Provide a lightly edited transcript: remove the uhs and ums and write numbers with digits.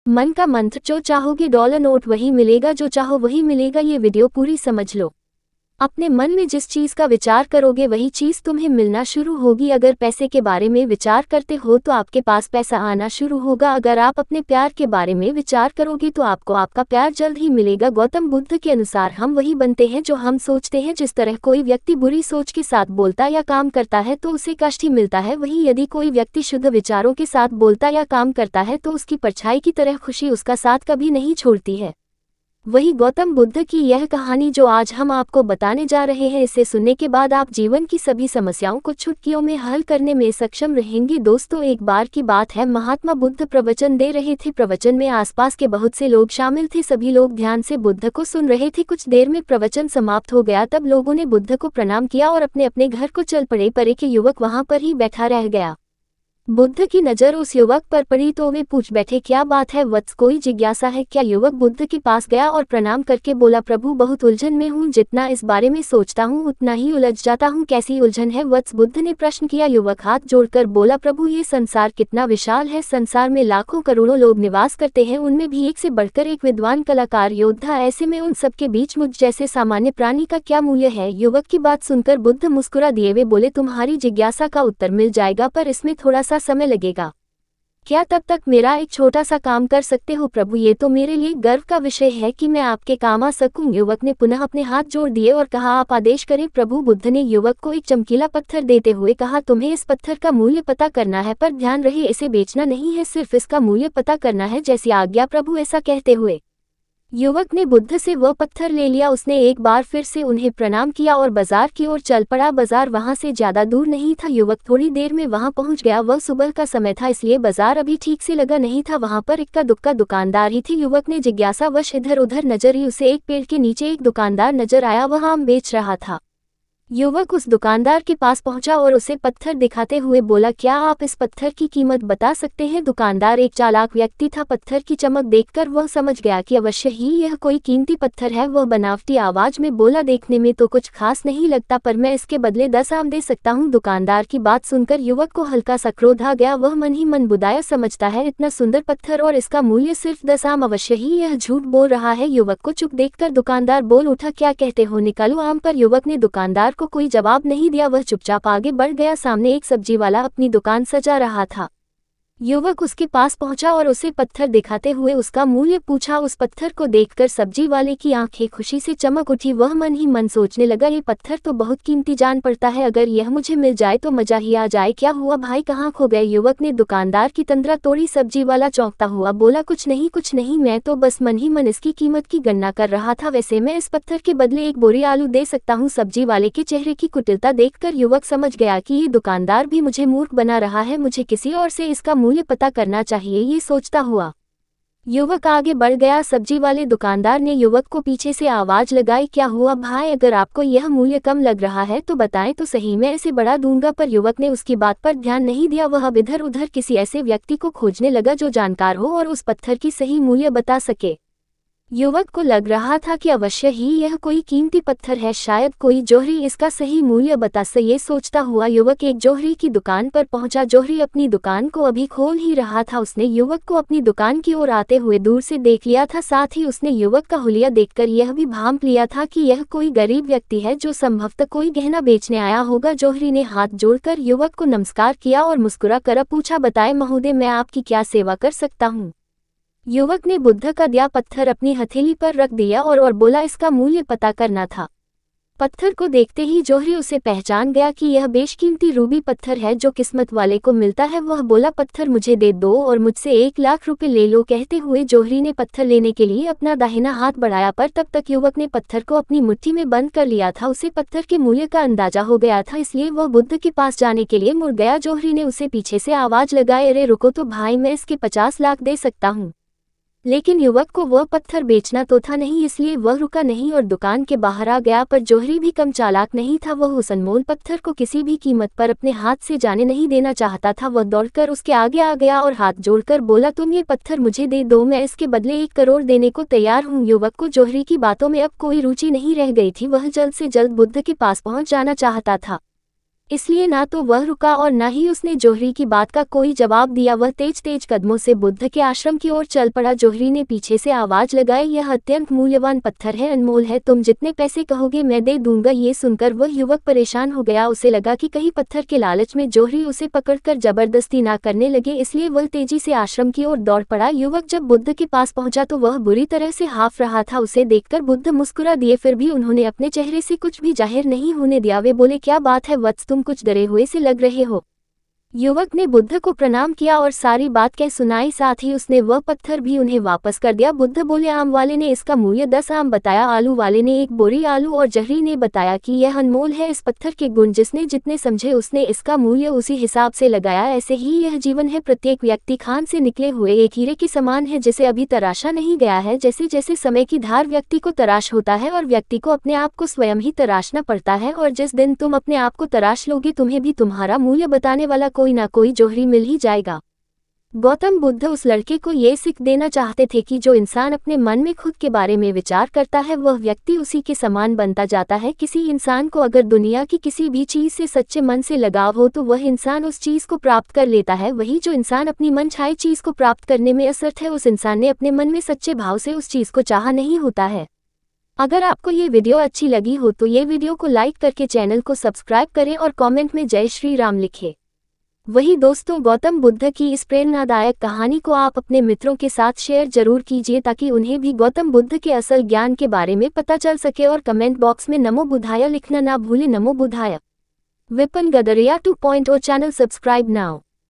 मन का मंत्र, जो चाहोगे डॉलर नोट वही मिलेगा, जो चाहो वही मिलेगा। ये वीडियो पूरी समझ लो। अपने मन में जिस चीज का विचार करोगे वही चीज तुम्हें मिलना शुरू होगी। अगर पैसे के बारे में विचार करते हो तो आपके पास पैसा आना शुरू होगा। अगर आप अपने प्यार के बारे में विचार करोगे तो आपको आपका प्यार जल्द ही मिलेगा। गौतम बुद्ध के अनुसार हम वही बनते हैं जो हम सोचते हैं। जिस तरह कोई व्यक्ति बुरी सोच के साथ बोलता या काम करता है तो उसे कष्ट ही मिलता है, वहीं यदि कोई व्यक्ति शुद्ध विचारों के साथ बोलता या काम करता है तो उसकी परछाई की तरह खुशी उसका साथ कभी नहीं छोड़ती है। वही गौतम बुद्ध की यह कहानी जो आज हम आपको बताने जा रहे हैं, इसे सुनने के बाद आप जीवन की सभी समस्याओं को चुटकियों में हल करने में सक्षम रहेंगे। दोस्तों, एक बार की बात है, महात्मा बुद्ध प्रवचन दे रहे थे। प्रवचन में आसपास के बहुत से लोग शामिल थे। सभी लोग ध्यान से बुद्ध को सुन रहे थे। कुछ देर में प्रवचन समाप्त हो गया। तब लोगों ने बुद्ध को प्रणाम किया और अपने अपने घर को चल पड़े। पर एक युवक वहां पर ही बैठा रह गया। बुद्ध की नज़र उस युवक पर पड़ी तो वे पूछ बैठे, क्या बात है वत्स, कोई जिज्ञासा है क्या? युवक बुद्ध के पास गया और प्रणाम करके बोला, प्रभु बहुत उलझन में हूँ, जितना इस बारे में सोचता हूँ उतना ही उलझ जाता हूँ। कैसी उलझन है वत्स? बुद्ध ने प्रश्न किया। युवक हाथ जोड़कर बोला, प्रभु ये संसार कितना विशाल है। संसार में लाखों करोड़ों लोग निवास करते हैं, उनमें भी एक से बढ़कर एक विद्वान, कलाकार, योद्धा। ऐसे में उन सबके बीच मुझ जैसे सामान्य प्राणी का क्या मूल्य है? युवक की बात सुनकर बुद्ध मुस्कुरा दिए। वे बोले, तुम्हारी जिज्ञासा का उत्तर मिल जाएगा, पर इसमें थोड़ा सा समय लगेगा। क्या तब तक मेरा एक छोटा सा काम कर सकते हो? प्रभु ये तो मेरे लिए गर्व का विषय है कि मैं आपके काम आ सकूं। युवक ने पुनः अपने हाथ जोड़ दिए और कहा, आप आदेश करें प्रभु। बुद्ध ने युवक को एक चमकीला पत्थर देते हुए कहा, तुम्हें इस पत्थर का मूल्य पता करना है, पर ध्यान रहे इसे बेचना नहीं है, सिर्फ इसका मूल्य पता करना है। जैसी आज्ञा प्रभु। ऐसा कहते हुए युवक ने बुद्ध से वह पत्थर ले लिया। उसने एक बार फिर से उन्हें प्रणाम किया और बाजार की ओर चल पड़ा। बाजार वहां से ज्यादा दूर नहीं था। युवक थोड़ी देर में वहां पहुंच गया। वह सुबह का समय था, इसलिए बाजार अभी ठीक से लगा नहीं था। वहां पर इक्का दुक्का दुकानदार ही थे। युवक ने जिज्ञासावश इधर उधर नजर ही। उसे एक पेड़ के नीचे एक दुकानदार नजर आया, वह आम बेच रहा था। युवक उस दुकानदार के पास पहुंचा और उसे पत्थर दिखाते हुए बोला, क्या आप इस पत्थर की कीमत बता सकते हैं? दुकानदार एक चालाक व्यक्ति था। पत्थर की चमक देखकर वह समझ गया कि अवश्य ही यह कोई कीमती पत्थर है। वह बनावटी आवाज में बोला, देखने में तो कुछ खास नहीं लगता, पर मैं इसके बदले 10 आम दे सकता हूँ। दुकानदार की बात सुनकर युवक को हल्का सा क्रोध आ गया। वह मन ही मन बुदाया, समझता है इतना सुंदर पत्थर और इसका मूल्य सिर्फ 10 आम, अवश्य ही यह झूठ बोल रहा है। युवक को चुप देखकर दुकानदार बोल उठा, क्या कहते हो, निकालो आम। पर युवक ने दुकानदार को कोई जवाब नहीं दिया। वह चुपचाप आगे बढ़ गया। सामने एक सब्जी वाला अपनी दुकान सजा रहा था। युवक उसके पास पहुंचा और उसे पत्थर दिखाते हुए उसका मूल्य पूछा। उस पत्थर को देखकर सब्जी वाले की आंखें खुशी से चमक उठी। वह मन ही मन सोचने लगा, ये पत्थर तो बहुत कीमती जान पड़ता है, अगर यह मुझे मिल जाए तो मजा ही आ जाए। क्या हुआ भाई, कहाँ खो गए? युवक ने दुकानदार की तंद्रा तोड़ी। सब्जी वाला चौंकता हुआ बोला, कुछ नहीं, मैं तो बस मन ही मन इसकी कीमत की गणना कर रहा था। वैसे मैं इस पत्थर के बदले एक बोरी आलू दे सकता हूँ। सब्जी वाले के चेहरे की कुटिलता देखकर युवक समझ गया कि ये दुकानदार भी मुझे मूर्ख बना रहा है, मुझे किसी और से इसका मूल्य पता करना चाहिए। ये सोचता हुआ युवक आगे बढ़ गया। सब्जी वाले दुकानदार ने युवक को पीछे से आवाज लगाई, क्या हुआ भाई, अगर आपको यह मूल्य कम लग रहा है तो बताएं तो सही, मैं इसे बढ़ा दूंगा। पर युवक ने उसकी बात पर ध्यान नहीं दिया। वह अब इधर उधर किसी ऐसे व्यक्ति को खोजने लगा जो जानकार हो और उस पत्थर की सही मूल्य बता सके। युवक को लग रहा था कि अवश्य ही यह कोई कीमती पत्थर है, शायद कोई जोहरी इसका सही मूल्य बता सके। ये सोचता हुआ युवक एक जोहरी की दुकान पर पहुंचा। जोहरी अपनी दुकान को अभी खोल ही रहा था। उसने युवक को अपनी दुकान की ओर आते हुए दूर से देख लिया था। साथ ही उसने युवक का हुलिया देखकर यह भी भांप लिया था कि यह कोई गरीब व्यक्ति है जो संभवतः कोई गहना बेचने आया होगा। जोहरी ने हाथ जोड़कर युवक को नमस्कार किया और मुस्कुरा कर पूछा, बताएं महोदय, मैं आपकी क्या सेवा कर सकता हूँ? युवक ने बुद्ध का दिया पत्थर अपनी हथेली पर रख दिया और बोला, इसका मूल्य पता करना था। पत्थर को देखते ही जोहरी उसे पहचान गया कि यह बेशकीमती रूबी पत्थर है जो किस्मत वाले को मिलता है। वह बोला, पत्थर मुझे दे दो और मुझसे 1 लाख रुपए ले लो। कहते हुए जोहरी ने पत्थर लेने के लिए अपना दाहिना हाथ बढ़ाया, पर तब तक युवक ने पत्थर को अपनी मुट्ठी में बंद कर लिया था। उसे पत्थर के मूल्य का अंदाजा हो गया था, इसलिए वह बुद्ध के पास जाने के लिए मुड़ गया। जोहरी ने उसे पीछे से आवाज लगाई, अरे रुको तो भाई, मैं इसके 50 लाख दे सकता हूँ। लेकिन युवक को वह पत्थर बेचना तो था नहीं, इसलिए वह रुका नहीं और दुकान के बाहर आ गया। पर जोहरी भी कम चालाक नहीं था। वह उस अनमोल पत्थर को किसी भी कीमत पर अपने हाथ से जाने नहीं देना चाहता था। वह दौड़कर उसके आगे आ गया और हाथ जोड़कर बोला, तुम ये पत्थर मुझे दे दो, मैं इसके बदले 1 करोड़ देने को तैयार हूँ। युवक को जोहरी की बातों में अब कोई रुचि नहीं रह गई थी। वह जल्द से जल्द बुद्ध के पास पहुंच जाना चाहता था। इसलिए ना तो वह रुका और न ही उसने जोहरी की बात का कोई जवाब दिया। वह तेज तेज कदमों से बुद्ध के आश्रम की ओर चल पड़ा। जोहरी ने पीछे से आवाज लगाई, यह अत्यंत मूल्यवान पत्थर है, अनमोल है, तुम जितने पैसे कहोगे मैं दे दूंगा। ये सुनकर वह युवक परेशान हो गया। उसे लगा कि कहीं पत्थर के लालच में जोहरी उसे पकड़कर जबरदस्ती ना करने लगे, इसलिए वह तेजी से आश्रम की ओर दौड़ पड़ा। युवक जब बुद्ध के पास पहुंचा तो वह बुरी तरह से हाफ रहा था। उसे देखकर बुद्ध मुस्कुरा दिए, फिर भी उन्होंने अपने चेहरे से कुछ भी जाहिर नहीं होने दिया। वे बोले, क्या बात है वत्स, तुम कुछ डरे हुए से लग रहे हो। युवक ने बुद्ध को प्रणाम किया और सारी बात कह सुनाई, साथ ही उसने वह पत्थर भी उन्हें वापस कर दिया। बुद्ध बोले, आम वाले ने इसका मूल्य 10 आम बताया, आलू वाले ने 1 बोरी आलू और जहरी ने बताया कि यह अनमोल है। इस पत्थर के गुण जिसने जितने समझे उसने इसका मूल्य उसी हिसाब से लगाया। ऐसे ही यह जीवन है, प्रत्येक व्यक्ति खान से निकले हुए एक हीरे के समान है जिसे अभी तराशा नहीं गया है। जैसे जैसे समय की धार व्यक्ति को तराश होता है और व्यक्ति को अपने आप को स्वयं ही तराशना पड़ता है, और जिस दिन तुम अपने आप को तराश लोगे तुम्हें भी तुम्हारा मूल्य बताने वाला कोई ना कोई जोहरी मिल ही जाएगा। गौतम बुद्ध उस लड़के को ये सीख देना चाहते थे कि जो इंसान अपने मन में खुद के बारे में विचार करता है वह व्यक्ति उसी के समान बनता जाता है। किसी इंसान को अगर दुनिया की किसी भी चीज़ से सच्चे मन से लगाव हो तो वह इंसान उस चीज़ को प्राप्त कर लेता है। वही जो इंसान अपनी मनचाही चीज़ को प्राप्त करने में असमर्थ है, उस इंसान ने अपने मन में सच्चे भाव से उस चीज़ को चाहा नहीं होता है। अगर आपको ये वीडियो अच्छी लगी हो तो ये वीडियो को लाइक करके चैनल को सब्सक्राइब करें और कमेंट में जय श्री राम लिखें। वही दोस्तों, गौतम बुद्ध की इस प्रेरणादायक कहानी को आप अपने मित्रों के साथ शेयर जरूर कीजिए ताकि उन्हें भी गौतम बुद्ध के असल ज्ञान के बारे में पता चल सके, और कमेंट बॉक्स में नमो बुद्धाय लिखना ना भूलें। नमो बुद्धाय। Vipin Gadariya 2.0 channel subscribe now.